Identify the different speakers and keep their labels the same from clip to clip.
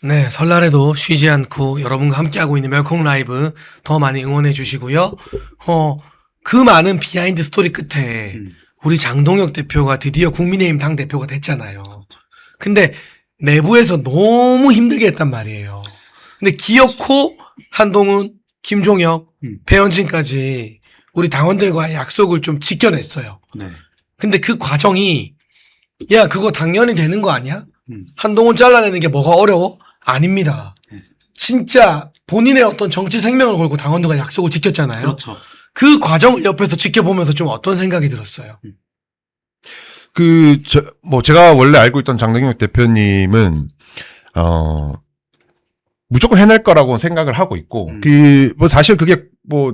Speaker 1: 네, 설날에도 쉬지 않고 여러분과 함께하고 있는 멜콩 라이브 더 많이 응원해 주시고요. 그 많은 비하인드 스토리 끝에 우리 장동혁 대표가 드디어 국민의힘 당대표가 됐잖아요. 근데 내부에서 너무 힘들게 했단 말이에요. 근데 기어코 한동훈, 김종혁, 배현진까지 우리 당원들과의 약속을 좀 지켜냈어요.
Speaker 2: 네.
Speaker 1: 근데 그 과정이 야, 그거 당연히 되는 거 아니야? 한동훈 잘라내는 게 뭐가 어려워? 아닙니다. 진짜 본인의 어떤 정치 생명을 걸고 당원들과 약속을 지켰잖아요.
Speaker 2: 그렇죠.
Speaker 1: 그 과정을 옆에서 지켜보면서 좀 어떤 생각이 들었어요?
Speaker 3: 제가 원래 알고 있던 장동혁 대표님은, 무조건 해낼 거라고 생각을 하고 있고, 사실 그게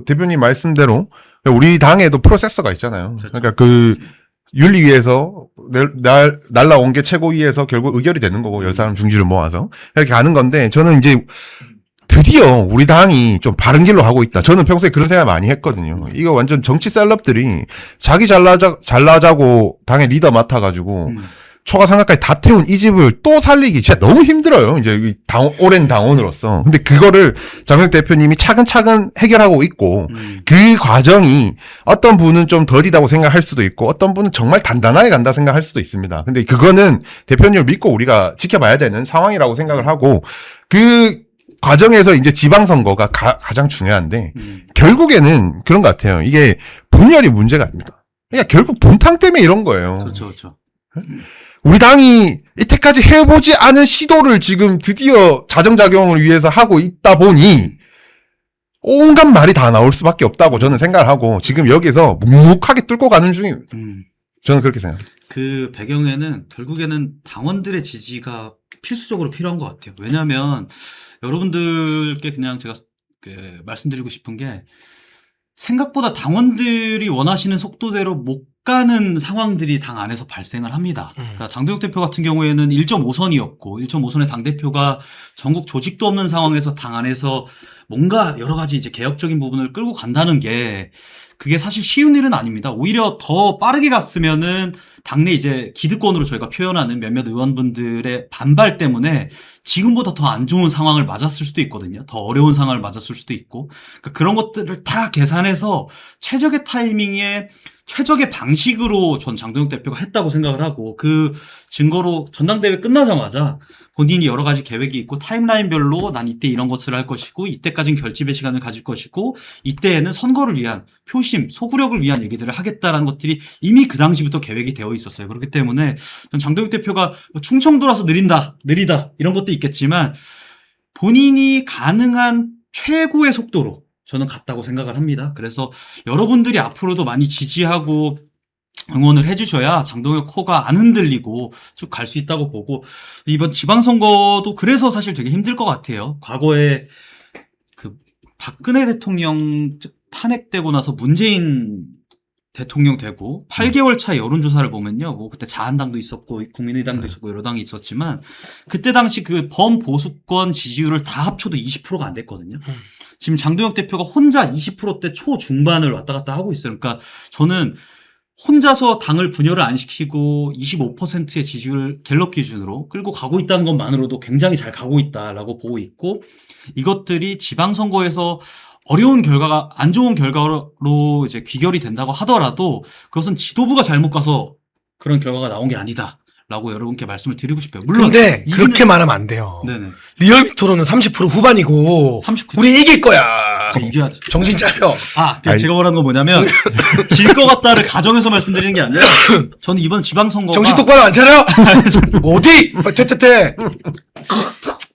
Speaker 3: 대표님 말씀대로, 우리 당에도 프로세서가 있잖아요.
Speaker 2: 그렇죠.
Speaker 3: 그러니까 윤리위에서 날라온 게 최고위에서 결국 의결이 되는 거고, 10사람 중지를 모아서. 이렇게 가는 건데, 저는 이제 드디어 우리 당이 좀 바른 길로 가고 있다. 저는 평소에 그런 생각 많이 했거든요. 이거 완전 정치 셀럽들이 자기 잘나자고 당의 리더 맡아가지고, 초과 상각까지 다 태운 이 집을 또 살리기 진짜 너무 힘들어요. 이제 오랜 당원으로서. 근데 그거를 장동혁 대표님이 차근차근 해결하고 있고, 그 과정이 어떤 분은 좀 더디다고 생각할 수도 있고, 어떤 분은 정말 단단하게 간다 생각할 수도 있습니다. 근데 그거는 대표님을 믿고 우리가 지켜봐야 되는 상황이라고 생각을 하고, 그 과정에서 이제 지방선거가 가장 중요한데, 결국에는 그런 것 같아요. 이게 분열이 문제가 아닙니다. 그러니까 결국 분탕 때문에 이런 거예요.
Speaker 2: 그렇죠, 그렇죠.
Speaker 3: 우리 당이 이때까지 해보지 않은 시도를 지금 드디어 자정작용을 위해서 하고 있다 보니 온갖 말이 다 나올 수밖에 없다고 저는 생각을 하고 지금 여기서 묵묵하게 뚫고 가는 중입니다. 저는 그렇게 생각합니다.
Speaker 2: 그 배경에는 결국에는 당원들의 지지가 필수적으로 필요한 것 같아요. 왜냐하면 여러분들께 그냥 제가 말씀드리고 싶은 게 생각보다 당원들이 원하시는 속도대로 못 가는 상황들이 당 안에서 발생을 합니다. 그러니까 장동혁 대표 같은 경우에는 1.5선이었고 1.5선의 당대표가 전국 조직도 없는 상황에서 당 안에서 뭔가 여러 가지 이제 개혁적인 부분을 끌고 간다는 게 그게 사실 쉬운 일은 아닙니다. 오히려 더 빠르게 갔으면은 당내 이제 기득권으로 저희가 표현하는 몇몇 의원분들의 반발 때문에 지금보다 더 안 좋은 상황을 맞았을 수도 있거든요. 더 어려운 상황을 맞았을 수도 있고. 그러니까 그런 것들을 다 계산해서 최적의 타이밍에 최적의 방식으로 전 장동혁 대표가 했다고 생각을 하고 그 증거로 전당대회 끝나자마자 본인이 여러 가지 계획이 있고 타임라인별로 난 이때 이런 것을 할 것이고 이때까지는 결집의 시간을 가질 것이고 이때에는 선거를 위한 표심, 소구력을 위한 얘기들을 하겠다라는 것들이 이미 그 당시부터 계획이 되어 있었어요. 그렇기 때문에 전 장동혁 대표가 충청도라서 느리다 이런 것도 있겠지만 본인이 가능한 최고의 속도로 저는 갔다고 생각을 합니다. 그래서 여러분들이 앞으로도 많이 지지하고 응원을 해주셔야 장동혁 코가 안 흔들리고 쭉 갈 수 있다고 보고 이번 지방선거도 그래서 사실 되게 힘들 것 같아요. 과거에 그 박근혜 대통령 탄핵되고 나서 문재인 대통령 되고 8개월 차 여론조사를 보면요. 뭐 그때 자한당도 있었고 국민의당도 있었고 여러 당이 있었지만 그때 당시 그 범보수권 지지율을 다 합쳐도 20%가 안 됐거든요. 지금 장동혁 대표가 혼자 20%대 초중반을 왔다 갔다 하고 있어요. 그러니까 저는 혼자서 당을 분열을 안 시키고 25%의 지지율 갤럽 기준으로 끌고 가고 있다는 것만으로도 굉장히 잘 가고 있다라고 보고 있고 이것들이 지방선거에서 어려운 결과가 안 좋은 결과로 이제 귀결이 된다고 하더라도 그것은 지도부가 잘못 가서 그런 결과가 나온 게 아니다라고 여러분께 말씀을 드리고 싶어요. 물론
Speaker 1: 근데 그렇게 말하면 안 돼요.
Speaker 2: 네네.
Speaker 1: 리얼미터로는 30% 후반이고
Speaker 2: 39.
Speaker 1: 우리 이길 거야.
Speaker 2: 이겨야죠.
Speaker 1: 정신 차려.
Speaker 2: 제가 말하는 건 뭐냐면 질 것 같다를 가정해서 말씀드리는 게 아니라 저는 이번 지방선거가
Speaker 1: 정신 똑바로 안 차려? 어디? 퇴퇴퇴.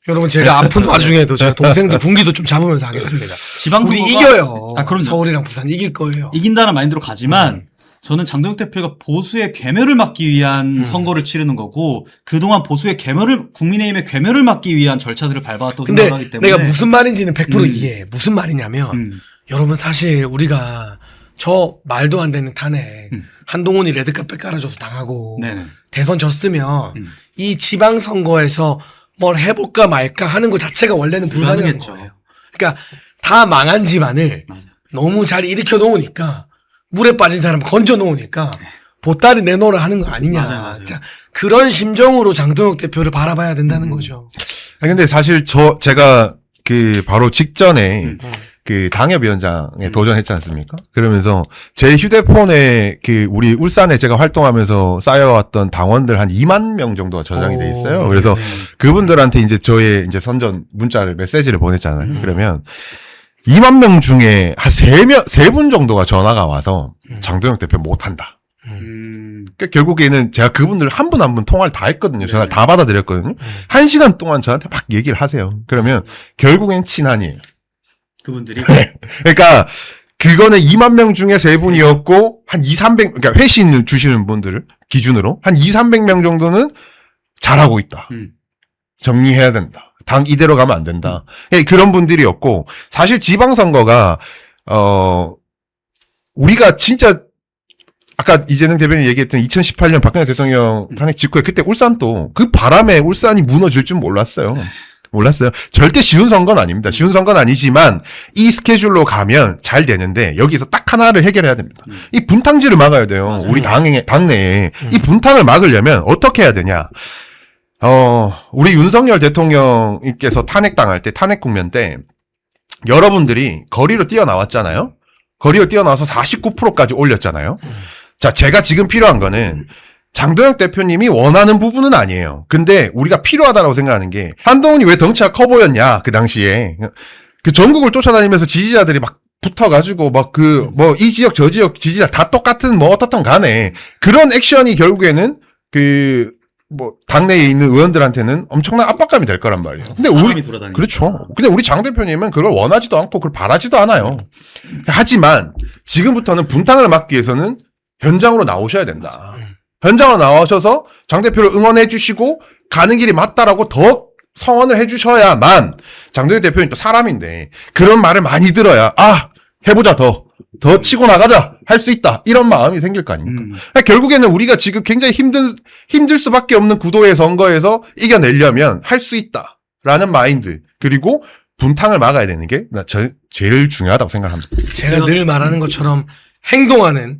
Speaker 1: 여러분 제가 아픈 와중에도 제가 동생들 분기도 좀 잡으면서 하겠습니다.
Speaker 2: 지방선거가
Speaker 1: 우리 이겨요.
Speaker 2: 그럼요.
Speaker 1: 서울이랑 부산 이길 거예요.
Speaker 2: 이긴다는 마인드로 가지만 저는 장동혁 대표가 보수의 괴멸을 막기 위한 선거를 치르는 거고 그동안 보수의 괴멸을 국민의힘의 괴멸을 막기 위한 절차들을 밟아왔다고
Speaker 1: 근데
Speaker 2: 생각하기 때문에
Speaker 1: 내가 무슨 말인지는 100% 이해해. 무슨 말이냐면 여러분 사실 우리가 저 말도 안 되는 탄핵 한동훈이 레드카펫 깔아줘서 당하고
Speaker 2: 네네.
Speaker 1: 대선 졌으면 이 지방선거에서 뭘 해볼까 말까 하는 것 자체가 원래는 불가능한
Speaker 2: 불가능했죠.
Speaker 1: 거예요. 그러니까 다 망한 집안을
Speaker 2: 맞아.
Speaker 1: 너무 잘 일으켜 놓으니까 물에 빠진 사람 건져 놓으니까 보따리 내놓으라 하는 거 아니냐.
Speaker 2: 맞아요.
Speaker 1: 그러니까 그런 심정으로 장동혁 대표를 바라봐야 된다는 거죠.
Speaker 3: 근데 사실 제가 그 바로 직전에 그 당협위원장에 도전했지 않습니까? 그러면서 제 휴대폰에 그 우리 울산에 제가 활동하면서 쌓여왔던 당원들 한 2만 명 정도가 저장이 돼 있어요. 그래서 그분들한테 이제 저의 이제 선전 문자를 메시지를 보냈잖아요. 그러면 2만 명 중에 한 3분 정도가 전화가 와서 장동혁 대표 못한다. 그러니까 결국에는 제가 그분들 한 분 한 분 통화를 다 했거든요. 전화를 다 받아드렸거든요. 1시간 동안 저한테 막 얘기를 하세요. 그러면 결국엔 친한이에요.
Speaker 2: 그분들이
Speaker 3: 그러니까 그거는 2만 명 중에 3분이었고 한 200, 300 그러니까 회신 주시는 분들을 기준으로 한 300명 정도는 잘하고 있다. 정리해야 된다. 당 이대로 가면 안 된다. 그런 분들이었고 사실 지방선거가 우리가 진짜 아까 이재명 대변인 얘기했던 2018년 박근혜 대통령 탄핵 직후에 그때 울산도 그 바람에 울산이 무너질 줄 몰랐어요. 절대 쉬운 선거는 아닙니다. 쉬운 선거는 아니지만 이 스케줄로 가면 잘 되는데 여기서 딱 하나를 해결해야 됩니다. 이 분탕질을 막아야 돼요.
Speaker 2: 맞아요.
Speaker 3: 우리 당내에. 이 분탕을 막으려면 어떻게 해야 되냐. 우리 윤석열 대통령께서 탄핵당할 때, 탄핵 국면 때 여러분들이 거리로 뛰어나왔잖아요. 거리로 뛰어나와서 49%까지 올렸잖아요. 자, 제가 지금 필요한 거는 장동혁 대표님이 원하는 부분은 아니에요. 근데 우리가 필요하다라고 생각하는 게 한동훈이 왜 덩치가 커 보였냐 그 당시에 그 전국을 쫓아다니면서 지지자들이 막 붙어가지고 막 이 지역 저 지역 지지자 다 똑같은 어떻든 간에 그런 액션이 결국에는 당내에 있는 의원들한테는 엄청난 압박감이 될 거란 말이에요. 근데
Speaker 2: 사람이 돌아다니니까.
Speaker 3: 그렇죠. 근데 우리 장 대표님은 그걸 원하지도 않고 그걸 바라지도 않아요. 하지만 지금부터는 분탕을 막기 위해서는 현장으로 나오셔야 된다. 현장으로 나오셔서 장 대표를 응원해 주시고 가는 길이 맞다라고 더 성원을 해 주셔야만 장동혁 대표님 또 사람인데 그런 말을 많이 들어야 해보자 더 치고 나가자 할 수 있다 이런 마음이 생길 거 아닙니까? 그러니까 결국에는 우리가 지금 굉장히 힘들 수밖에 없는 구도의 선거에서 이겨내려면 할 수 있다라는 마인드 그리고 분탕을 막아야 되는 게 제일 중요하다고 생각합니다.
Speaker 1: 제가 늘 말하는 것처럼 행동하는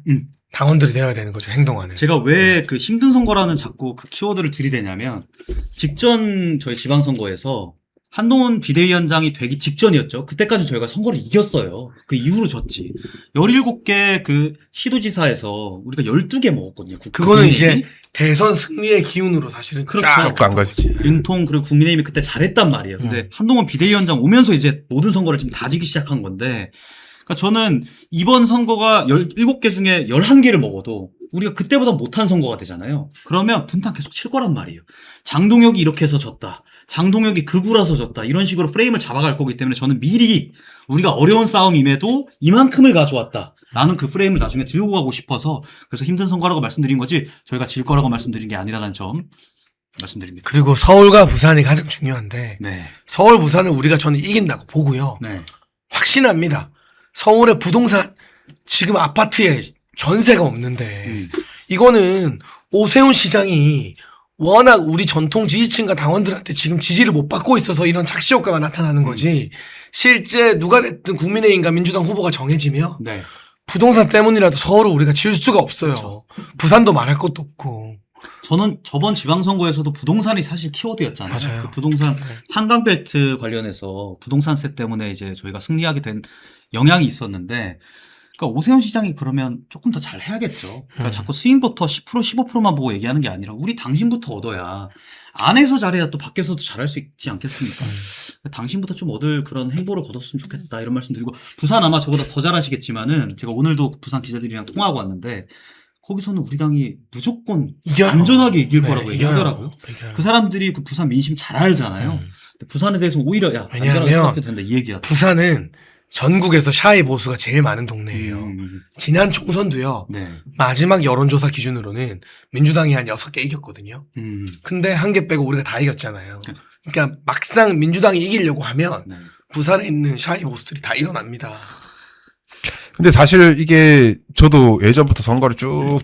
Speaker 1: 당원들이 되어야 되는 거죠. 행동하는.
Speaker 2: 제가 왜 그 힘든 선거라는 자꾸 그 키워드를 들이대냐면 직전 저희 지방선거에서 한동훈 비대위원장이 되기 직전이었죠. 그때까지 저희가 선거를 이겼어요. 그 이후로 졌지. 17개 그 시도지사에서 우리가 12개 먹었거든요.
Speaker 1: 그거는 이제 대선 승리의 기운으로 사실은
Speaker 2: 그렇죠.
Speaker 1: 쫙
Speaker 3: 간 거지.
Speaker 2: 윤통 그리고 국민의힘이 그때 잘했단 말이에요. 근데 한동훈 비대위원장 오면서 이제 모든 선거를 지금 다지기 시작한 건데 그러니까 저는 이번 선거가 17개 중에 11개를 먹어도 우리가 그때보다 못한 선거가 되잖아요. 그러면 분탕 계속 칠 거란 말이에요. 장동혁이 이렇게 해서 졌다. 장동혁이 극우라서 졌다. 이런 식으로 프레임을 잡아갈 거기 때문에 저는 미리 우리가 어려운 싸움임에도 이만큼을 가져왔다. 라는 그 프레임을 나중에 들고 가고 싶어서 그래서 힘든 선거라고 말씀드린 거지 저희가 질 거라고 말씀드린 게 아니라는 점 말씀드립니다.
Speaker 1: 그리고 서울과 부산이 가장 중요한데
Speaker 2: 네.
Speaker 1: 서울, 부산은 우리가 저는 이긴다고 보고요.
Speaker 2: 네.
Speaker 1: 확신합니다. 서울의 부동산 지금 아파트에 전세가 없는데 이거는 오세훈 시장이 워낙 우리 전통 지지층과 당원들한테 지금 지지를 못 받고 있어서 이런 착시 효과가 나타나는 거지 실제 누가 됐든 국민의힘과 민주당 후보가 정해지면
Speaker 2: 네.
Speaker 1: 부동산 때문이라도 서울을 우리가 질 수가 없어요.
Speaker 2: 그렇죠.
Speaker 1: 부산도 말할 것도 없고.
Speaker 2: 저는 저번 지방선거에서도 부동산이 사실 키워드였잖아요.
Speaker 1: 맞아요.
Speaker 2: 그 부동산 한강벨트 관련해서 부동산세 때문에 이제 저희가 승리하게 된 영향이 있었는데 그러니까 오세훈 시장이 그러면 조금 더 잘 해야겠죠. 그러니까 자꾸 스윙부터 10% 15%만 보고 얘기하는 게 아니라 우리 당신부터 얻어야 안에서 잘해야 또 밖에서도 잘할 수 있지 않겠습니까? 당신부터 좀 얻을 그런 행보를 거뒀으면 좋겠다 이런 말씀 드리고 부산 아마 저보다 더 잘하시겠지만은 제가 오늘도 부산 기자들이랑 통화하고 왔는데 거기서는 우리 당이 무조건
Speaker 1: 이겨요.
Speaker 2: 안전하게 이길
Speaker 1: 네,
Speaker 2: 거라고
Speaker 1: 이겨요.
Speaker 2: 얘기하더라고요.
Speaker 1: 이겨요.
Speaker 2: 그 사람들이 그 부산 민심 잘 알잖아요. 근데 부산에 대해서 오히려 안전하게
Speaker 1: 왜냐하면
Speaker 2: 생각해도 된다 이 얘기야.
Speaker 1: 부산은 전국에서 샤이 보수가 제일 많은 동네예요. 지난 총선도요.
Speaker 2: 네.
Speaker 1: 마지막 여론조사 기준으로는 민주당이 한 6개 이겼거든요. 근데 한 개 빼고 우리가 다 이겼잖아요.
Speaker 2: 그렇죠.
Speaker 1: 그러니까 막상 민주당이 이기려고 하면
Speaker 2: 네.
Speaker 1: 부산에 있는 샤이 보수들이 다 일어납니다.
Speaker 3: 근데 사실 이게 저도 예전부터 선거를 쭉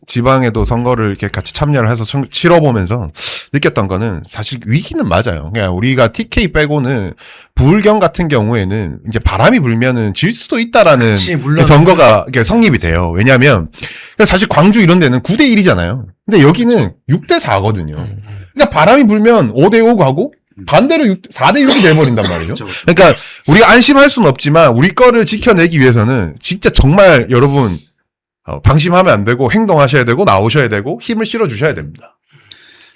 Speaker 3: 지방에도 선거를 이렇게 같이 참여를 해서 치러보면서 느꼈던 거는 사실 위기는 맞아요. 그냥 우리가 TK 빼고는 부울경 같은 경우에는 이제 바람이 불면은 질 수도 있다라는
Speaker 1: 그치, 물론.
Speaker 3: 선거가 이게 성립이 돼요. 왜냐하면 사실 광주 이런 데는 9대 1이잖아요. 근데 여기는 6대 4거든요. 그러니까 바람이 불면 5대 5 가고 반대로 4대6이 돼버린단 말이죠.
Speaker 2: 그렇죠, 그렇죠.
Speaker 3: 그러니까 우리가 안심할 수는 없지만 우리 거를 지켜내기 위해서는 진짜 정말 여러분 방심하면 안 되고 행동하셔야 되고 나오셔야 되고 힘을 실어주셔야 됩니다.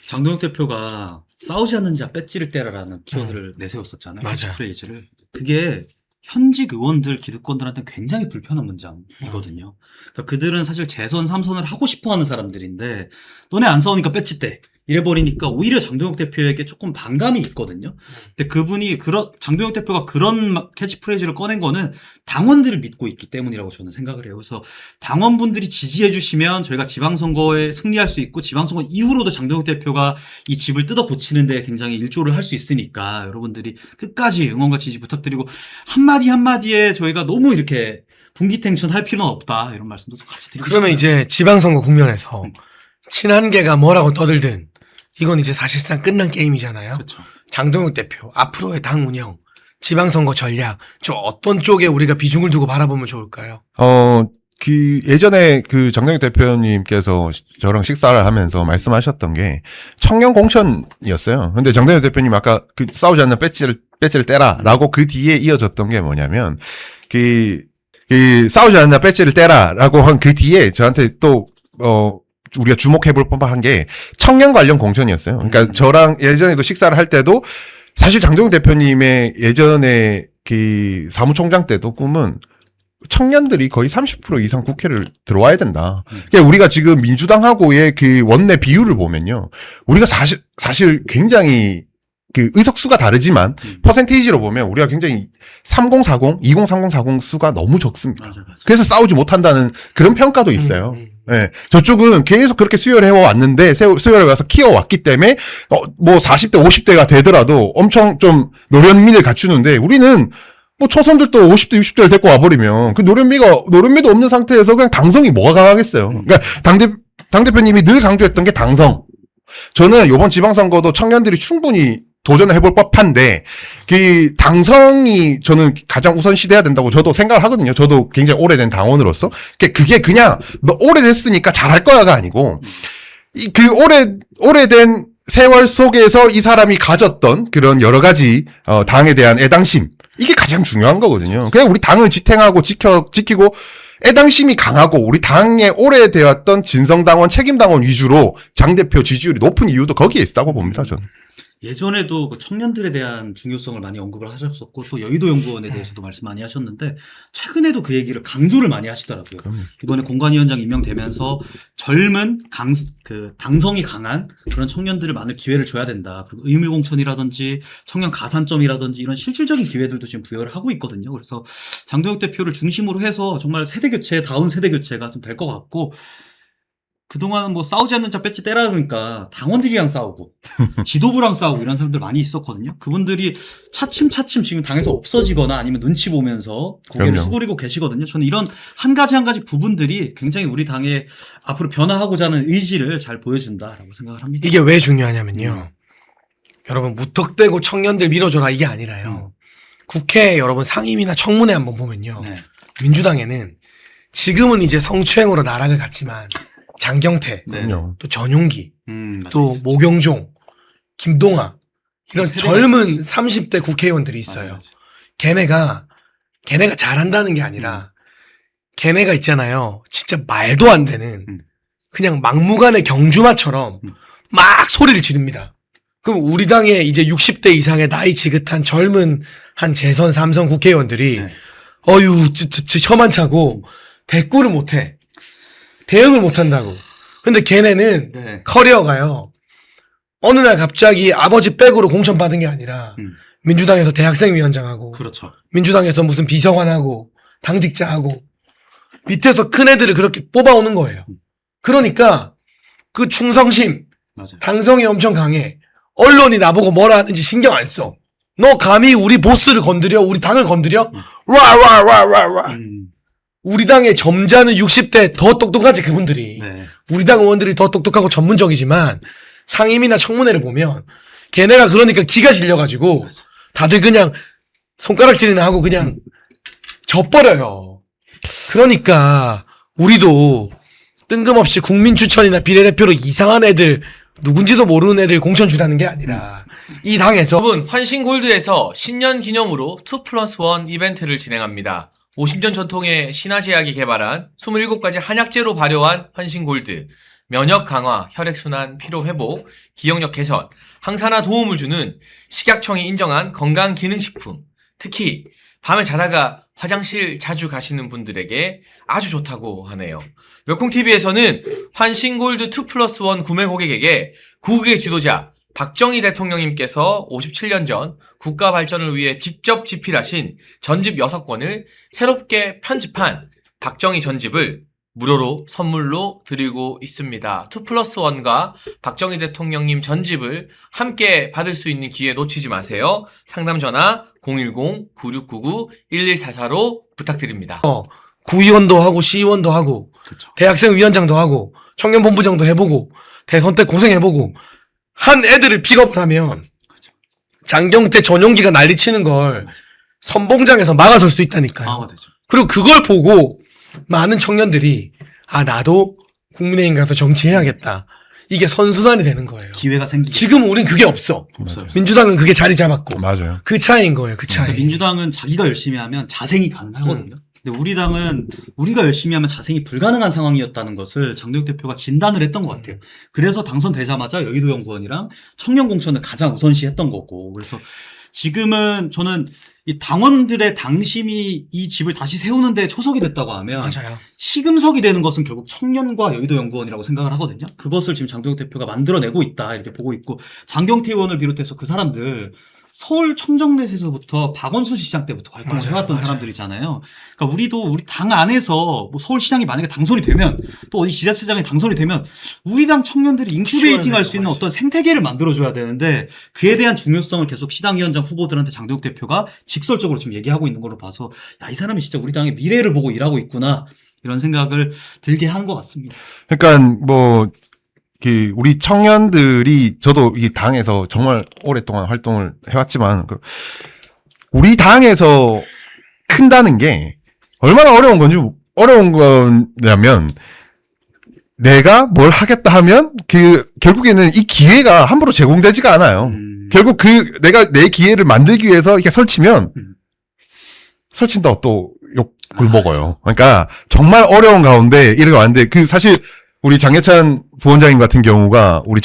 Speaker 2: 장동혁 대표가 싸우지 않는 자 배지를 떼라라는 키워드를 내세웠었잖아요.
Speaker 1: 맞아.
Speaker 2: 캐치프레이즈를. 그게 현직 의원들 기득권들한테 굉장히 불편한 문장이거든요. 그러니까 그들은 사실 재선 3선을 하고 싶어하는 사람들인데 너네 안 싸우니까 배지 떼 이래버리니까 오히려 장동혁 대표에게 조금 반감이 있거든요. 근데 그분이 장동혁 대표가 그런 캐치프레이즈를 꺼낸 거는 당원들을 믿고 있기 때문이라고 저는 생각을 해요. 그래서 당원분들이 지지해 주시면 저희가 지방선거에 승리할 수 있고 지방선거 이후로도 장동혁 대표가 이 집을 뜯어 고치는데 굉장히 일조를 할 수 있으니까 여러분들이 끝까지 응원과 지지 부탁드리고 한마디 한마디에 저희가 너무 이렇게 분기탱천 할 필요는 없다 이런 말씀도 같이 드리고
Speaker 1: 그러면
Speaker 2: 싶어요.
Speaker 1: 이제 지방선거 국면에서 친한계가 뭐라고 떠들든 이건 이제 사실상 끝난 게임이잖아요.
Speaker 2: 그렇죠.
Speaker 1: 장동혁 대표 앞으로의 당 운영, 지방선거 전략, 저 어떤 쪽에 우리가 비중을 두고 바라보면 좋을까요?
Speaker 3: 예전에 장동혁 대표님께서 저랑 식사를 하면서 말씀하셨던 게 청년 공천이었어요. 근데 장동혁 대표님 아까 싸우지 않는 배지를 떼라라고 그 뒤에 이어졌던 게 뭐냐면 싸우지 않는 배지를 떼라라고 한 그 뒤에 저한테 또 우리가 주목해볼 법한 게 청년 관련 공천이었어요. 그러니까 저랑 예전에도 식사를 할 때도 사실 장동혁 대표님의 예전에 사무총장 때도 꿈은 청년들이 거의 30% 이상 국회를 들어와야 된다. 그러니까 우리가 지금 민주당하고의 원내 비율을 보면요. 우리가 사실 굉장히 의석수가 다르지만 퍼센테이지로 보면 우리가 굉장히 3040, 203040 수가 너무 적습니다.
Speaker 2: 맞아.
Speaker 3: 그래서 싸우지 못한다는 그런 평가도 있어요. 네. 저쪽은 계속 그렇게 수혈해 왔는데, 수혈해 와서 키워왔기 때문에, 40대, 50대가 되더라도 엄청 좀 노련미를 갖추는데, 우리는 초선들도 50대, 60대를 데리고 와버리면, 노련미도 없는 상태에서 그냥 당성이 뭐가 강하겠어요. 그러니까 당대표님이 늘 강조했던 게 당성. 저는 이번 지방선거도 청년들이 충분히 도전해볼 법한데, 당성이 저는 가장 우선시돼야 된다고 저도 생각을 하거든요. 저도 굉장히 오래된 당원으로서. 그게 그냥, 너 오래됐으니까 잘할 거야가 아니고, 오래된 세월 속에서 이 사람이 가졌던 그런 여러 가지, 당에 대한 애당심. 이게 가장 중요한 거거든요. 그냥 우리 당을 지탱하고 지키고, 애당심이 강하고 우리 당에 오래되었던 진성당원, 책임당원 위주로 장 대표 지지율이 높은 이유도 거기에 있다고 봅니다, 저는.
Speaker 2: 예전에도 그 청년들에 대한 중요성을 많이 언급을 하셨었고 또 여의도 연구원에 대해서도 말씀 많이 하셨는데 최근에도 그 얘기를 강조를 많이 하시더라고요. 이번에 공관위원장 임명되면서 젊은 당성이 강한 그런 청년들을 많은 기회를 줘야 된다. 그리고 의무공천이라든지 청년 가산점이라든지 이런 실질적인 기회들도 지금 부여를 하고 있거든요. 그래서 장동혁 대표를 중심으로 해서 정말 다운 세대 교체가 좀 될 것 같고 그동안 싸우지 않는 자 배지 떼라 그러니까 당원들이랑 싸우고 지도부랑 싸우고 이런 사람들 많이 있었거든요. 그분들이 차츰차츰 지금 당에서 없어지거나 아니면 눈치 보면서 고개를
Speaker 3: 그럼요.
Speaker 2: 수그리고 계시거든요. 저는 이런 한 가지 부분들이 굉장히 우리 당의 앞으로 변화하고자 하는 의지를 잘 보여준다라고 생각을 합니다.
Speaker 1: 이게 왜 중요하냐면요. 여러분 무턱대고 청년들 밀어줘라 이게 아니라요. 국회 여러분 상임위나 청문회 한번 보면요.
Speaker 2: 네.
Speaker 1: 민주당에는 지금은 이제 성추행으로 나락을 갔지만 장경태,
Speaker 2: 네.
Speaker 3: 그럼요.
Speaker 1: 또 전용기,
Speaker 2: 맞아,
Speaker 1: 또
Speaker 2: 있었죠.
Speaker 1: 모경종, 김동아 이런
Speaker 2: 세대가
Speaker 1: 젊은
Speaker 2: 있었지.
Speaker 1: 30대 국회의원들이 있어요.
Speaker 2: 맞아.
Speaker 1: 걔네가 잘한다는 게 아니라 걔네가 있잖아요. 진짜 말도 안 되는 그냥 막무가내 경주마처럼 막 소리를 지릅니다. 그럼 우리 당에 이제 60대 이상의 나이 지긋한 젊은 한 재선 3선 국회의원들이
Speaker 2: 네.
Speaker 1: 혀만 차고 대꾸를 못해. 대응을 못한다고. 근데 걔네는
Speaker 2: 네.
Speaker 1: 커리어가요. 어느 날 갑자기 아버지 백으로 공천 받은 게 아니라 민주당에서 대학생위원장하고
Speaker 2: 그렇죠.
Speaker 1: 민주당에서 무슨 비서관하고 당직자하고 밑에서 큰 애들을 그렇게 뽑아오는 거예요. 그러니까 그 충성심,
Speaker 2: 맞아요.
Speaker 1: 당성이 엄청 강해. 언론이 나보고 뭐라 하는지 신경 안 써. 너 감히 우리 보스를 건드려? 우리 당을 건드려? 와. 우리 당의 점잖은 60대 더 똑똑하지 그분들이.
Speaker 2: 네.
Speaker 1: 우리 당 의원들이 더 똑똑하고 전문적이지만 상임이나 청문회를 보면 걔네가 그러니까 기가 실려가지고 다들 그냥 손가락질이나 하고 그냥 져버려요. 그러니까 우리도 뜬금없이 국민 추천이나 비례대표로 이상한 애들 누군지도 모르는 애들 공천 주라는 게 아니라 이 당에서
Speaker 4: 여러분, 환신골드에서 신년 기념으로 2+1 이벤트를 진행합니다. 50년 전통의 신화제약이 개발한 27가지 한약재로 발효한 환신골드. 면역 강화, 혈액순환, 피로회복, 기억력 개선, 항산화 도움을 주는 식약청이 인정한 건강기능식품. 특히 밤에 자다가 화장실 자주 가시는 분들에게 아주 좋다고 하네요. 멸콩TV에서는 환신골드 2+1 구매 고객에게 구국의 지도자 박정희 대통령님께서 57년 전 국가 발전을 위해 직접 집필하신 전집 6권을 새롭게 편집한 박정희 전집을 무료로 선물로 드리고 있습니다. 2+1과 박정희 대통령님 전집을 함께 받을 수 있는 기회 놓치지 마세요. 상담 전화 010-9699-1144로 부탁드립니다.
Speaker 1: 구의원도 하고 시의원도 하고
Speaker 2: 그렇죠.
Speaker 1: 대학생 위원장도 하고 청년본부장도 해보고 대선 때 고생해보고 한 애들을 픽업을 하면
Speaker 2: 그렇죠.
Speaker 1: 장경태 전용기가 난리치는 걸 선봉장에서 막아설 수 있다니까요.
Speaker 2: 방어가 되죠.
Speaker 1: 그리고 그걸 보고 많은 청년들이 아 나도 국민의힘 가서 정치해야겠다. 이게 선순환이 되는 거예요.
Speaker 2: 기회가 생기죠.
Speaker 1: 지금 우린 그게 없어.
Speaker 2: 없어요.
Speaker 1: 민주당은 그게 자리 잡았고
Speaker 3: 맞아요.
Speaker 1: 그 차이인 거예요. 그 차이.
Speaker 2: 그러니까 민주당은 자기가 열심히 하면 자생이 가능하거든요. 근데 우리 당은 우리가 열심히 하면 자생이 불가능한 상황이었다는 것을 장동혁 대표가 진단을 했던 것 같아요. 그래서 당선되자마자 여의도 연구원이랑 청년 공천을 가장 우선시했던 거고. 그래서 지금은 저는 이 당원들의 당심이 이 집을 다시 세우는데 초석이 됐다고 하면
Speaker 1: 맞아요.
Speaker 2: 시금석이 되는 것은 결국 청년과 여의도 연구원이라고 생각을 하거든요. 그것을 지금 장동혁 대표가 만들어내고 있다 이렇게 보고 있고 장경태 의원을 비롯해서 그 사람들 서울 청정넷에서부터 박원순 시장 때부터 활동을
Speaker 1: 맞아요.
Speaker 2: 해왔던
Speaker 1: 맞아요.
Speaker 2: 사람들이잖아요. 그러니까 우리도 우리 당 안에서 뭐 서울시장이 만약에 당선이 되면 또 어디 지자체장이 당선이 되면 우리 당 청년들이 인큐베이팅 할 수 있는
Speaker 1: 맞아요.
Speaker 2: 어떤 생태계를 만들어줘야 되는데 그에 대한 중요성을 계속 시당위원장 후보들한테 장동혁 대표가 직설적으로 지금 얘기하고 있는 걸로 봐서 야, 이 사람이 진짜 우리 당의 미래를 보고 일하고 있구나 이런 생각을 들게 하는 것 같습니다.
Speaker 3: 그러니까 뭐 우리 청년들이 저도 이 당에서 정말 오랫동안 활동을 해왔지만 우리 당에서 큰다는 게 얼마나 어려운 거냐면 내가 뭘 하겠다 하면 결국에는 이 기회가 함부로 제공되지가 않아요. 결국 내가 내 기회를 만들기 위해서 이렇게 설치면 설친다고 또 욕을 먹어요. 그러니까 정말 어려운 가운데 이렇게 왔는데 사실 우리 장예찬 부원장님 같은 경우가 우리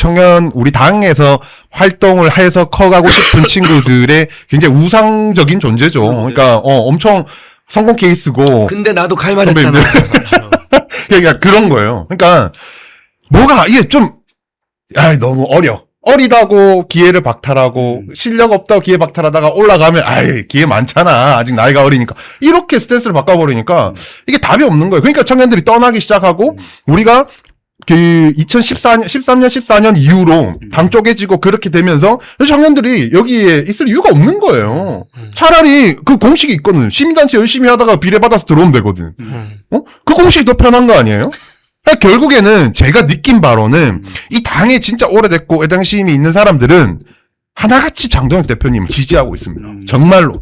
Speaker 3: 당에서 활동을 해서 커가고 싶은 친구들의 굉장히 우상적인 존재죠. 그러니까, 엄청 성공 케이스고.
Speaker 1: 근데 나도 칼 맞았잖아.
Speaker 3: 그러니까 그런 거예요. 그러니까, 이게 너무 어리다고 기회를 박탈하고, 실력 없다고 기회 박탈하다가 올라가면, 기회 많잖아. 아직 나이가 어리니까. 이렇게 스탠스를 바꿔버리니까, 이게 답이 없는 거예요. 그러니까 청년들이 떠나기 시작하고, 우리가 2013년, 14년 이후로 당 쪼개지고 그렇게 되면서 청년들이 여기에 있을 이유가 없는 거예요. 차라리 그 공식이 있거든. 시민단체 열심히 하다가 비례받아서 들어오면 되거든. 그 공식이 더 편한 거 아니에요? 그러니까 결국에는 제가 느낀 바로는 이 당에 진짜 오래됐고 애당심이 있는 사람들은 하나같이 장동혁 대표님을 지지하고 있습니다. 정말로.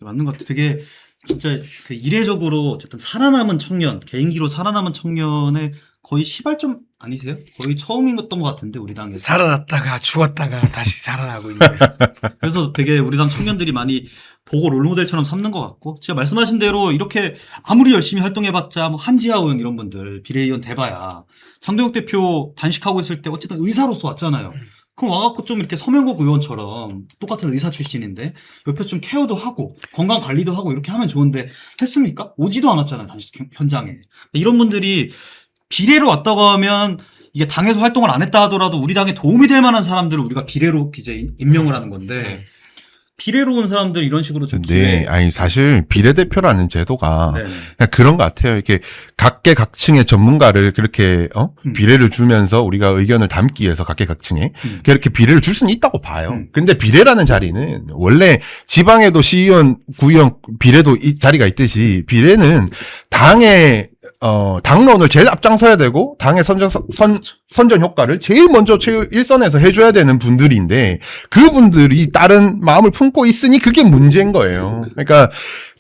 Speaker 2: 맞는 것 같아요. 되게 진짜 이례적으로 어쨌든 살아남은 청년, 개인기로 살아남은 청년의 거의 시발점 아니세요? 거의 처음이었던 것 같은데 우리 당에서.
Speaker 1: 살아났다가 죽었다가 다시 살아나고 있는.
Speaker 2: 그래서 되게 우리 당 청년들이 많이 보고 롤모델처럼 삼는 것 같고 진짜 말씀하신 대로 이렇게 아무리 열심히 활동해봤자 뭐 한지하 의원 이런 분들 비례의원 돼봐야 장동혁 대표 단식하고 있을 때 어쨌든 의사로서 왔잖아요. 그럼 와갖고 좀 이렇게 서명국 의원처럼 똑같은 의사 출신인데 옆에서 좀 케어도 하고 건강 관리도 하고 이렇게 하면 좋은데 했습니까? 오지도 않았잖아요. 단식 현장에. 이런 분들이 비례로 왔다고 하면 이게 당에서 활동을 안 했다 하더라도 우리 당에 도움이 될 만한 사람들을 우리가 비례로 이제 임명을 하는 건데 비례로 온 사람들 이런 식으로 좀
Speaker 3: 네, 사실 비례대표라는 제도가
Speaker 2: 네네.
Speaker 3: 그냥 그런 것 같아요. 이렇게 각계각층의 전문가를 그렇게 비례를 주면서 우리가 의견을 담기 위해서 각계각층에 그렇게 비례를 줄 수는 있다고 봐요. 근데 비례라는 자리는 원래 지방에도 시의원, 구의원 비례도 이 자리가 있듯이 비례는 당의 당론을 제일 앞장서야 되고 당의 선전 효과를 제일 먼저 일선에서 해줘야 되는 분들인데 그분들이 다른 마음을 품고 있으니 그게 문제인 거예요. 그러니까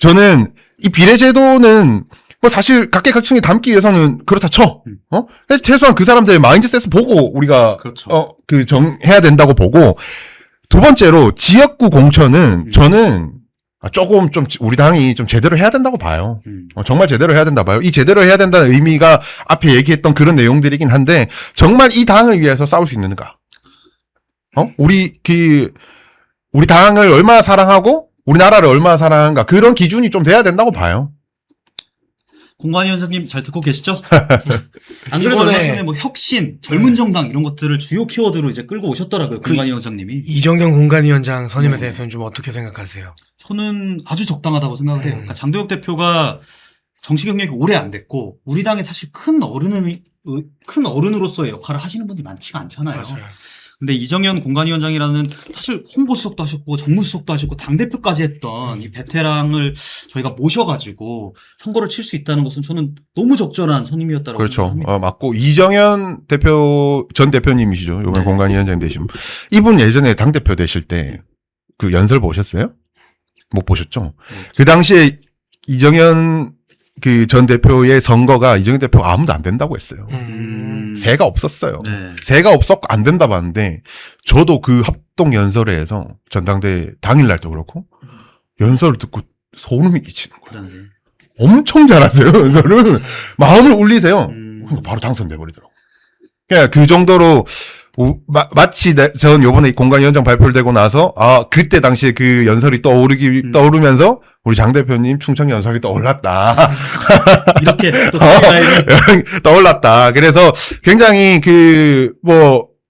Speaker 3: 저는 이 비례제도는 뭐 사실 각계각층에 담기 위해서는 그렇다 쳐. 최소한 그 사람들의 마인드셋을 보고 우리가
Speaker 2: 그렇죠.
Speaker 3: 정해야 된다고 보고 두 번째로 지역구 공천은 저는 조금 좀 우리 당이 좀 제대로 해야 된다고 봐요. 정말 제대로 해야 된다 봐요. 이 제대로 해야 된다는 의미가 앞에 얘기했던 그런 내용들이긴 한데 정말 이 당을 위해서 싸울 수 있는가? 우리 당을 얼마나 사랑하고 우리나라를 얼마나 사랑한가 그런 기준이 좀 돼야 된다고 봐요.
Speaker 2: 공관위원장님 잘 듣고 계시죠? 안 그래도 얼마 전에 뭐 혁신, 젊은 정당 이런 것들을 주요 키워드로 이제 끌고 오셨더라고요. 공관위원장님이.
Speaker 1: 이정현 공관위원장 선임에
Speaker 2: 네.
Speaker 1: 대해서는 좀 어떻게 생각하세요?
Speaker 2: 저는 아주 적당하다고 생각을 해요. 그러니까 장도혁 대표가 정치 경력이 오래 안 됐고 우리 당에 사실 큰 어른으로서의 역할을 하시는 분들이 많지가 않잖아요.
Speaker 1: 맞아요.
Speaker 2: 근데 이정현 공관위원장이라는 사실 홍보수석도 하셨고 정무수석도 하셨고 당대표까지 했던 이 베테랑을 저희가 모셔가지고 선거를 칠 수 있다는 것은 저는 너무 적절한 선임이었다고
Speaker 3: 그렇죠.
Speaker 2: 생각합니다.
Speaker 3: 맞고 이정현 전 대표님이시죠. 이번 공관위원장 되시면 이분 예전에 당 대표 되실 때 그 연설 보셨어요? 못 보셨죠? 그 당시에 이정현 그 전 대표의 선거가 이정현 대표 아무도 안 된다고 했어요. 새가 없었어요.
Speaker 2: 네.
Speaker 3: 새가 없었고 안 된다 봤는데 저도 그 합동 연설회에서 전당대 당일날도 그렇고 연설을 듣고 소름이 끼치는 거예요.
Speaker 2: 그다음에
Speaker 3: 엄청 잘하세요. 연설을 마음을 울리세요. 바로 당선돼 버리더라고. 그러니까 그 정도로 마치 전 요번에 공관위원장 발표되고 나서 그때 당시에 그 연설이 떠오르면서 우리 장 대표님 충청 연설이 떠올랐다.
Speaker 2: 이렇게 또 사회라인이
Speaker 3: 떠올랐다. 그래서 굉장히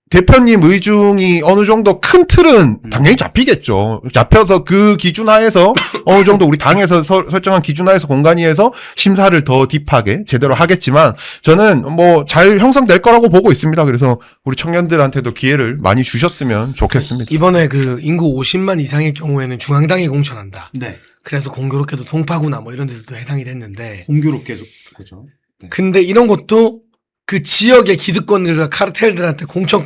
Speaker 3: 대표님 의중이 어느 정도 큰 틀은 당연히 잡히겠죠. 잡혀서 그 기준 하에서 어느 정도 우리 당에서 설정한 기준 하에서 공관위에서 심사를 더 딥하게 제대로 하겠지만 저는 잘 형성될 거라고 보고 있습니다. 그래서 우리 청년들한테도 기회를 많이 주셨으면 좋겠습니다.
Speaker 1: 이번에 그 인구 50만 이상의 경우에는 중앙당이 공천한다.
Speaker 2: 네.
Speaker 1: 그래서 공교롭게도 송파구나 이런 데도 해당이 됐는데.
Speaker 2: 공교롭게 그죠. 네.
Speaker 1: 근데 이런 것도 그 지역의 기득권들과 카르텔들한테 공천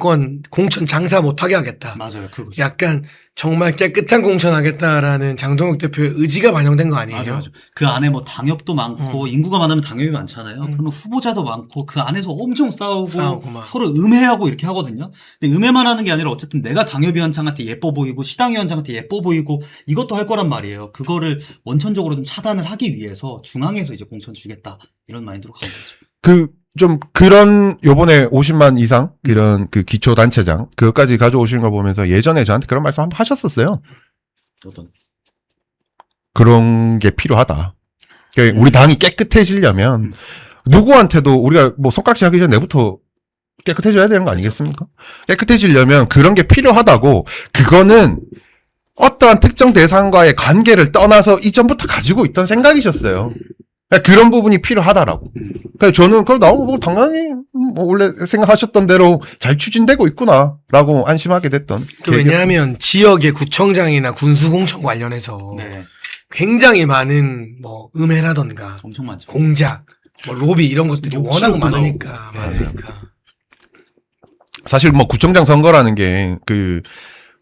Speaker 1: 장사 못하게 하겠다.
Speaker 2: 맞아요. 그거.
Speaker 1: 약간 정말 깨끗한 공천하겠다라는 장동혁 대표의 의지가 반영된 거 아니에요?
Speaker 2: 맞아. 그 안에 뭐 당협도 많고 인구가 많으면 당협이 많잖아요. 그러면 후보자도 많고 그 안에서 엄청 싸우고
Speaker 1: 막.
Speaker 2: 서로 음해하고 이렇게 하거든요. 근데 음해만 하는 게 아니라 어쨌든 내가 당협위원장한테 예뻐 보이고 시당위원장한테 예뻐 보이고 이것도 할 거란 말이에요. 그거를 원천적으로 좀 차단을 하기 위해서 중앙에서 이제 공천 주겠다 이런 마인드로 가는 거죠.
Speaker 3: 그런 요번에 50만 이상 그런 그 기초단체장 그것까지 가져오시는 걸 보면서 예전에 저한테 그런 말씀 한번 하셨었어요.
Speaker 2: 어떤?
Speaker 3: 그런 게 필요하다. 그러니까 우리 당이 깨끗해지려면 누구한테도 우리가 손가락질 하기 전에 내부터 깨끗해져야 되는 거 아니겠습니까? 깨끗해지려면 그런 게 필요하다고 그거는 어떠한 특정 대상과의 관계를 떠나서 이전부터 가지고 있던 생각이셨어요. 그런 부분이 필요하다라고. 그러니까 저는 그걸 나오고 당연히 원래 생각하셨던 대로 잘 추진되고 있구나라고 안심하게 됐던.
Speaker 1: 왜냐하면 지역의 구청장이나 군수공천 관련해서
Speaker 2: 네.
Speaker 1: 굉장히 많은 음해라던가
Speaker 2: 엄청 많죠.
Speaker 1: 공작, 로비 이런 것들이 워낙 많으니까.
Speaker 3: 사실 구청장 선거라는 게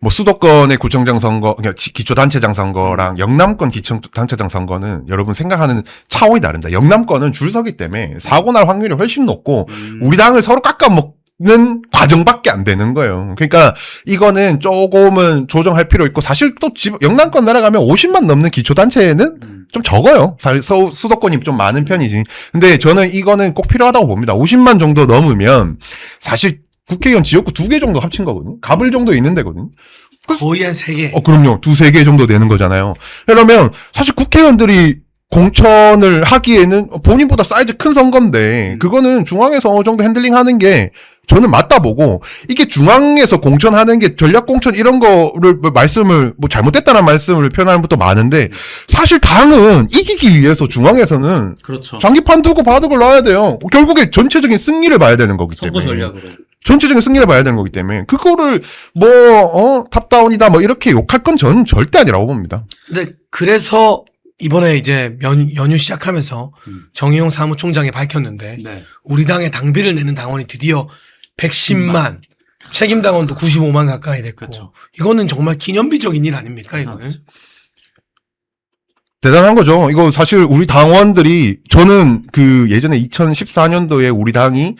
Speaker 3: 수도권의 구청장 선거, 그러니까 기초단체장 선거랑 영남권 기초단체장 선거는 여러분 생각하는 차원이 다릅니다. 영남권은 줄 서기 때문에 사고 날 확률이 훨씬 높고 우리 당을 서로 깎아먹는 과정밖에 안 되는 거예요. 그러니까 이거는 조금은 조정할 필요 있고 사실 또 영남권 내려가면 50만 넘는 기초단체는 좀 적어요. 사실 수도권이 좀 많은 편이지. 근데 저는 이거는 꼭 필요하다고 봅니다. 50만 정도 넘으면 사실 국회의원 지역구 2개 정도 합친 거거든요. 갑을 정도 있는 데거든요.
Speaker 1: 거의 한 3개.
Speaker 3: 그럼요. 2-3개 정도 되는 거잖아요. 그러면 사실 국회의원들이 공천을 하기에는 본인보다 사이즈 큰 선거인데 그거는 중앙에서 어느 정도 핸들링 하는 게 저는 맞다 보고 이게 중앙에서 공천하는 게 전략 공천 이런 거를 말씀을 잘못됐다는 말씀을 표현하는 분도 많은데 사실 당은 이기기 위해서 중앙에서는
Speaker 2: 그렇죠.
Speaker 3: 장기판 두고 바둑을 놔야 돼요. 결국에 전체적인 승리를 봐야 되는 거기 때문에.
Speaker 2: 선거 전략으로.
Speaker 3: 전체적인 승리를 봐야 되는 거기 때문에 그거를 탑다운이다 이렇게 욕할 건 저는 절대 아니라고 봅니다.
Speaker 1: 근데 그래서 이번에 이제 연휴 시작하면서 정의용 사무총장이 밝혔는데
Speaker 2: 네.
Speaker 1: 우리 당에 당비를 내는 당원이 드디어 110만, 책임 당원도 95만 가까이 됐고
Speaker 2: 그렇죠.
Speaker 1: 이거는 정말 기념비적인 일 아닙니까 이거는?
Speaker 3: 대단한 거죠. 이거 사실 우리 당원들이 저는 예전에 2014년도에 우리 당이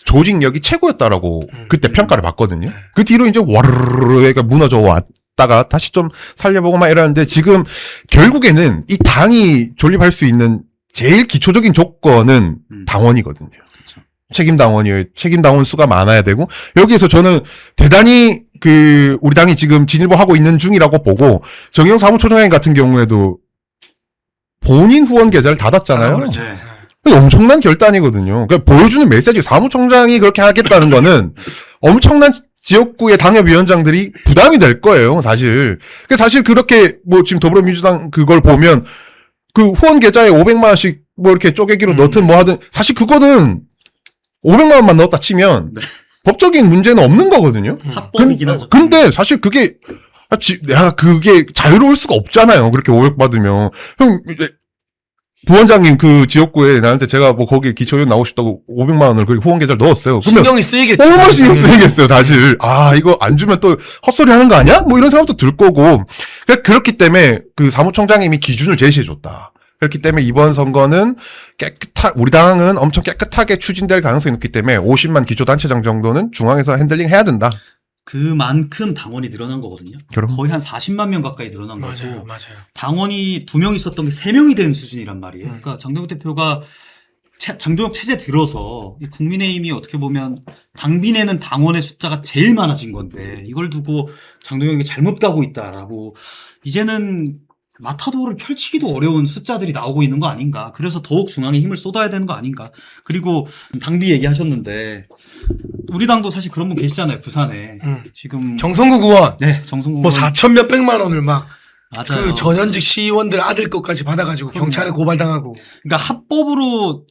Speaker 3: 조직력이 최고였다라고 그때 평가를 받거든요. 그 뒤로 이제 와르르르 무너져 왔다가 다시 좀 살려보고 막 이러는데 지금 결국에는 이 당이 존립할 수 있는 제일 기초적인 조건은 당원이거든요.
Speaker 2: 그렇죠.
Speaker 3: 책임 당원 수가 많아야 되고 여기에서 저는 대단히 우리 당이 지금 진일보하고 있는 중이라고 보고 정의용 사무총장님 같은 경우에도 본인 후원 계좌를 닫았잖아요.
Speaker 1: 그렇죠.
Speaker 3: 엄청난 결단이거든요. 그러니까 보여주는 메시지 사무총장이 그렇게 하겠다는 거는 엄청난 지역구의 당협위원장들이 부담이 될 거예요, 사실. 사실 그렇게 지금 더불어민주당 그걸 보면 그 후원 계좌에 500만 원씩 이렇게 쪼개기로 넣든 뭐 하든 사실 그거는 500만 원만 넣었다 치면 법적인 문제는 없는 거거든요.
Speaker 2: 합법이긴 하죠.
Speaker 3: 근데 사실 그게 자유로울 수가 없잖아요. 그렇게 500 받으면. 형, 이제, 부원장님 그 지역구에 나한테 제가 거기 기초위원 나오고 싶다고 500만 원을 그 후원 계좌를 넣었어요. 그러면
Speaker 1: 신경이 쓰이겠죠.
Speaker 3: 얼마나 신경 쓰이겠어요, 사실. 이거 안 주면 또 헛소리 하는 거 아니야? 이런 생각도 들 거고. 그렇기 때문에 그 사무총장님이 기준을 제시해줬다. 그렇기 때문에 이번 선거는 우리 당은 엄청 깨끗하게 추진될 가능성이 높기 때문에 50만 기초단체장 정도는 중앙에서 핸들링 해야 된다.
Speaker 2: 그만큼 당원이 늘어난 거거든요.
Speaker 3: 그럼.
Speaker 2: 거의 한 40만 명 가까이 늘어난 거고
Speaker 1: 맞아요.
Speaker 2: 당원이 2명 있었던 게 3명이 된 수준이란 말이에요. 그러니까 장동혁 대표가 장동혁 체제 들어서 이 국민의힘이 어떻게 보면 당비내는 당원의 숫자가 제일 많아진 건데 이걸 두고 장동혁이 잘못 가고 있다라고 이제는 마타도를 펼치기도 어려운 숫자들이 나오고 있는 거 아닌가. 그래서 더욱 중앙에 힘을 쏟아야 되는 거 아닌가. 그리고 당비 얘기하셨는데 우리 당도 사실 그런 분 계시잖아요. 부산에. 지금
Speaker 1: 정성국 의원.
Speaker 2: 네, 정성국
Speaker 1: 4천 몇백만 원을 막
Speaker 2: 맞아요.
Speaker 1: 그 전현직 시의원들 아들 것까지 받아가지고 경찰에 고발당하고.
Speaker 2: 그러니까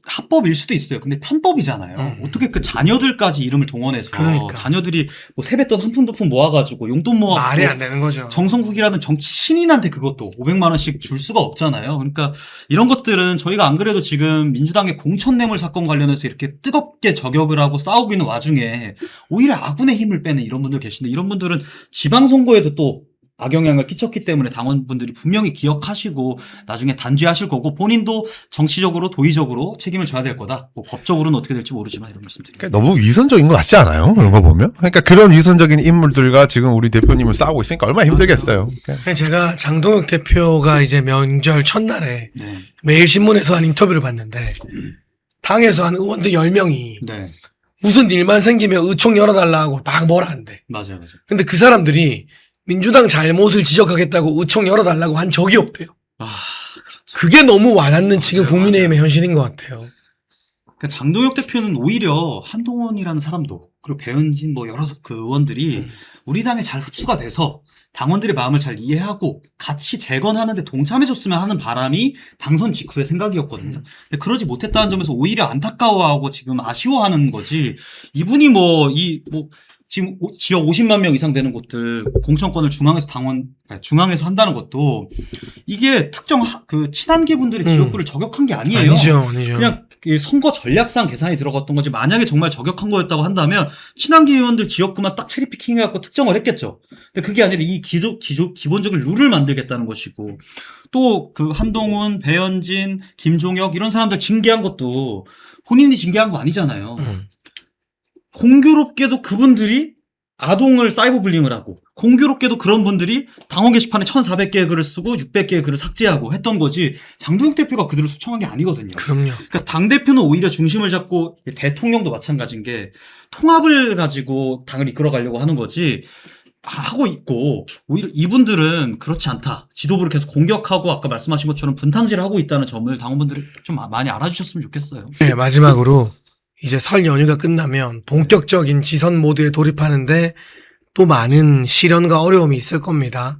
Speaker 2: 합법일 수도 있어요. 근데 편법이잖아요. 어떻게 그 자녀들까지 이름을 동원해서
Speaker 1: 그러니까.
Speaker 2: 자녀들이 세뱃돈 한 푼 두 푼 모아가지고 용돈 모아
Speaker 1: 말이 안 되는 거죠.
Speaker 2: 정성국이라는 정치 신인한테 그것도 500만 원씩 줄 수가 없잖아요. 그러니까 이런 것들은 저희가 안 그래도 지금 민주당의 공천뇌물 사건 관련해서 이렇게 뜨겁게 저격을 하고 싸우고 있는 와중에 오히려 아군의 힘을 빼는 이런 분들 계신데 이런 분들은 지방선거에도 또 악영향을 끼쳤기 때문에 당원분들이 분명히 기억하시고 나중에 단죄하실 거고 본인도 정치적으로 도의적으로 책임을 져야 될 거다. 법적으로는 어떻게 될지 모르지만 이런 말씀드립니다.
Speaker 3: 너무 위선적인 것 같지 않아요? 그런 거 보면? 그러니까 그런 위선적인 인물들과 지금 우리 대표님을 싸우고 있으니까 얼마나 힘들겠어요.
Speaker 1: 제가 장동혁 대표가 이제 명절 첫날에
Speaker 2: 네.
Speaker 1: 매일신문에서 한 인터뷰를 봤는데 당에서 한 의원들 10명이
Speaker 2: 네.
Speaker 1: 무슨 일만 생기면 의총 열어달라고 막 뭐라 한대.
Speaker 2: 맞아요.
Speaker 1: 근데 그 사람들이 민주당 잘못을 지적하겠다고 의총 열어달라고 한 적이 없대요.
Speaker 2: 그렇죠.
Speaker 1: 그게 너무 와닿는 지금
Speaker 2: 맞아요,
Speaker 1: 국민의힘의 현실인 것 같아요.
Speaker 2: 그러니까 장동혁 대표는 오히려 한동훈이라는 사람도 그리고 배현진 여러 그 의원들이 우리 당에 잘 흡수가 돼서 당원들의 마음을 잘 이해하고 같이 재건하는데 동참해줬으면 하는 바람이 당선 직후의 생각이었거든요. 근데 그러지 못했다는 점에서 오히려 안타까워하고 지금 아쉬워하는 거지. 이분이 지금 지역 50만 명 이상 되는 곳들 공천권을 중앙에서 한다는 것도 이게 특정 그 친한계 분들의 지역구를 저격한 게 아니에요.
Speaker 1: 아니죠.
Speaker 2: 그냥 선거 전략상 계산이 들어갔던 거지. 만약에 정말 저격한 거였다고 한다면 친한계 의원들 지역구만 딱 체리피킹 해갖고 특정을 했겠죠. 근데 그게 아니라 이 기본적인 룰을 만들겠다는 것이고 또 그 한동훈, 배현진, 김종혁 이런 사람들 징계한 것도 본인이 징계한 거 아니잖아요. 공교롭게도 그분들이 아동을 사이버 불링을 하고 공교롭게도 그런 분들이 당원 게시판에 1,400개의 글을 쓰고 600개의 글을 삭제하고 했던 거지 장동혁 대표가 그들을 숙청한 게 아니거든요.
Speaker 1: 그럼요.
Speaker 2: 그러니까 당대표는 오히려 중심을 잡고 대통령도 마찬가지인 게 통합을 가지고 당을 이끌어가려고 하는 거지 하고 있고 오히려 이분들은 그렇지 않다. 지도부를 계속 공격하고 아까 말씀하신 것처럼 분탕질을 하고 있다는 점을 당원분들이 좀 많이 알아주셨으면 좋겠어요.
Speaker 1: 네, 마지막으로 이제 설 연휴가 끝나면 본격적인 지선 모드에 돌입하는데 또 많은 시련과 어려움이 있을 겁니다.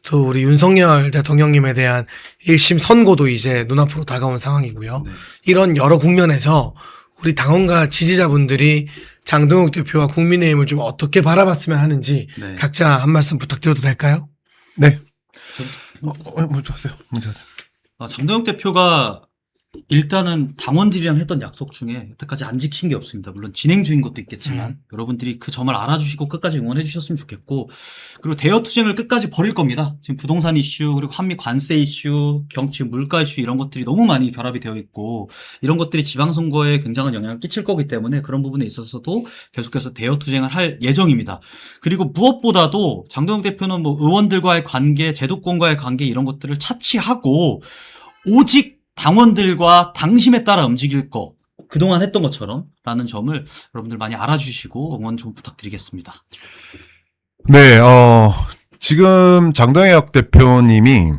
Speaker 1: 또 우리 윤석열 대통령님에 대한 1심 선고도 이제 눈앞으로 다가온 상황이고요.
Speaker 2: 네.
Speaker 1: 이런 여러 국면에서 우리 당원과 지지자분들이 장동혁 대표와 국민의힘을 좀 어떻게 바라봤으면 하는지
Speaker 2: 네.
Speaker 1: 각자 한 말씀 부탁드려도 될까요?
Speaker 3: 네. 먼저 하세요.
Speaker 2: 장동혁 대표가 일단은 당원들이랑 했던 약속 중에 여태까지 안 지킨 게 없습니다. 물론 진행 중인 것도 있겠지만 여러분들이 그 점을 알아주시고 끝까지 응원해 주셨으면 좋겠고, 그리고 대여 투쟁을 끝까지 벌일 겁니다. 지금 부동산 이슈, 그리고 한미 관세 이슈, 지금 물가 이슈 이런 것들이 너무 많이 결합이 되어 있고 이런 것들이 지방선거에 굉장한 영향을 끼칠 거기 때문에 그런 부분에 있어서도 계속해서 대여 투쟁을 할 예정입니다. 그리고 무엇보다도 장동혁 대표는 뭐 의원들과의 관계, 제도권과의 관계 이런 것들을 차치하고 오직 당원들과 당심에 따라 움직일 거, 그동안 했던 것처럼 라는 점을 여러분들 많이 알아주시고 응원 좀 부탁드리겠습니다.
Speaker 3: 네, 지금 장동혁 대표님이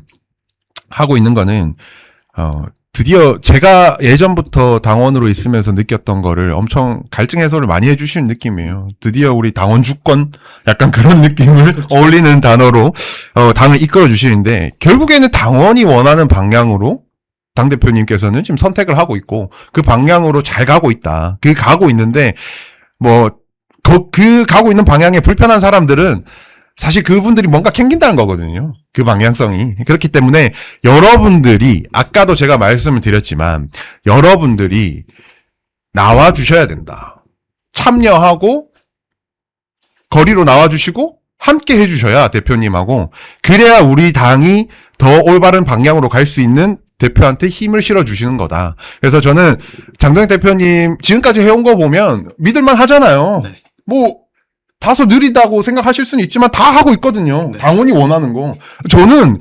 Speaker 3: 하고 있는 거는, 드디어 제가 예전부터 당원으로 있으면서 느꼈던 거를 엄청 갈증 해소를 많이 해주시는 느낌이에요. 드디어 우리 당원 주권? 약간 그런 느낌을 어울리는 단어로, 당을 이끌어 주시는데, 결국에는 당원이 원하는 방향으로 당대표님께서는 지금 선택을 하고 있고, 그 방향으로 잘 가고 있다. 그 가고 있는데, 그 가고 있는 방향에 불편한 사람들은 사실 그분들이 뭔가 캥긴다는 거거든요. 그 방향성이. 그렇기 때문에 여러분들이, 아까도 제가 말씀을 드렸지만, 여러분들이 나와주셔야 된다. 참여하고, 거리로 나와주시고, 함께 해주셔야 대표님하고, 그래야 우리 당이 더 올바른 방향으로 갈 수 있는 대표한테 힘을 실어주시는 거다. 그래서 저는 장동혁 대표님 지금까지 해온 거 보면 믿을만 하잖아요.
Speaker 2: 네.
Speaker 3: 뭐 다소 느리다고 생각하실 수는 있지만 다 하고 있거든요.
Speaker 2: 네.
Speaker 3: 당원이 원하는 거. 저는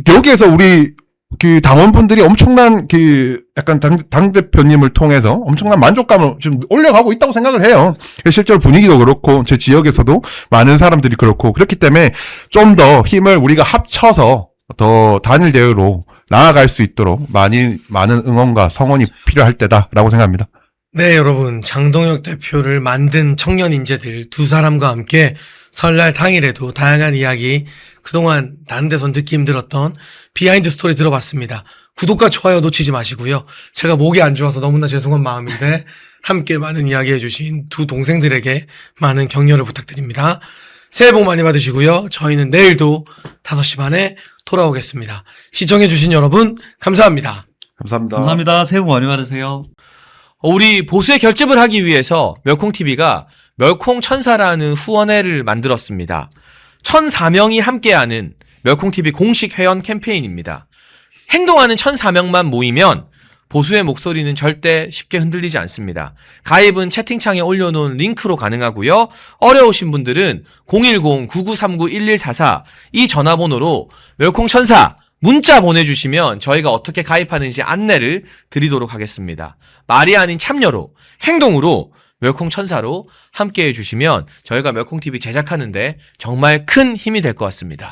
Speaker 3: 여기에서 우리 그 당원분들이 엄청난 그 약간 당 대표님을 통해서 엄청난 만족감을 좀 올려가고 있다고 생각을 해요. 실제로 분위기도 그렇고 제 지역에서도 많은 사람들이 그렇고, 그렇기 때문에 좀 더 힘을 우리가 합쳐서 더 단일 대우로 나아갈 수 있도록 많은 응원과 성원이 필요할 때다라고 생각합니다.
Speaker 1: 네, 여러분. 장동혁 대표를 만든 청년 인재들 두 사람과 함께 설날 당일에도 다양한 이야기, 그동안 다른 데선 듣기 힘들었던 비하인드 스토리 들어봤습니다. 구독과 좋아요 놓치지 마시고요. 제가 목이 안 좋아서 너무나 죄송한 마음인데 함께 많은 이야기 해주신 두 동생들에게 많은 격려를 부탁드립니다. 새해 복 많이 받으시고요. 저희는 내일도 5시 반에 돌아오겠습니다. 시청해주신 여러분 감사합니다.
Speaker 3: 감사합니다.
Speaker 2: 감사합니다. 새해 복 많이 받으세요.
Speaker 4: 우리 보수의 결집을 하기 위해서 멸콩TV가 멸콩천사라는 후원회를 만들었습니다. 1,004명이 함께하는 멸콩TV 공식 회원 캠페인입니다. 행동하는 1,004명만 모이면 보수의 목소리는 절대 쉽게 흔들리지 않습니다. 가입은 채팅창에 올려놓은 링크로 가능하고요. 어려우신 분들은 010-9939-1144 이 전화번호로 멸콩천사 문자 보내주시면 저희가 어떻게 가입하는지 안내를 드리도록 하겠습니다. 말이 아닌 참여로, 행동으로 멸콩천사로 함께해 주시면 저희가 멸콩TV 제작하는데 정말 큰 힘이 될 것 같습니다.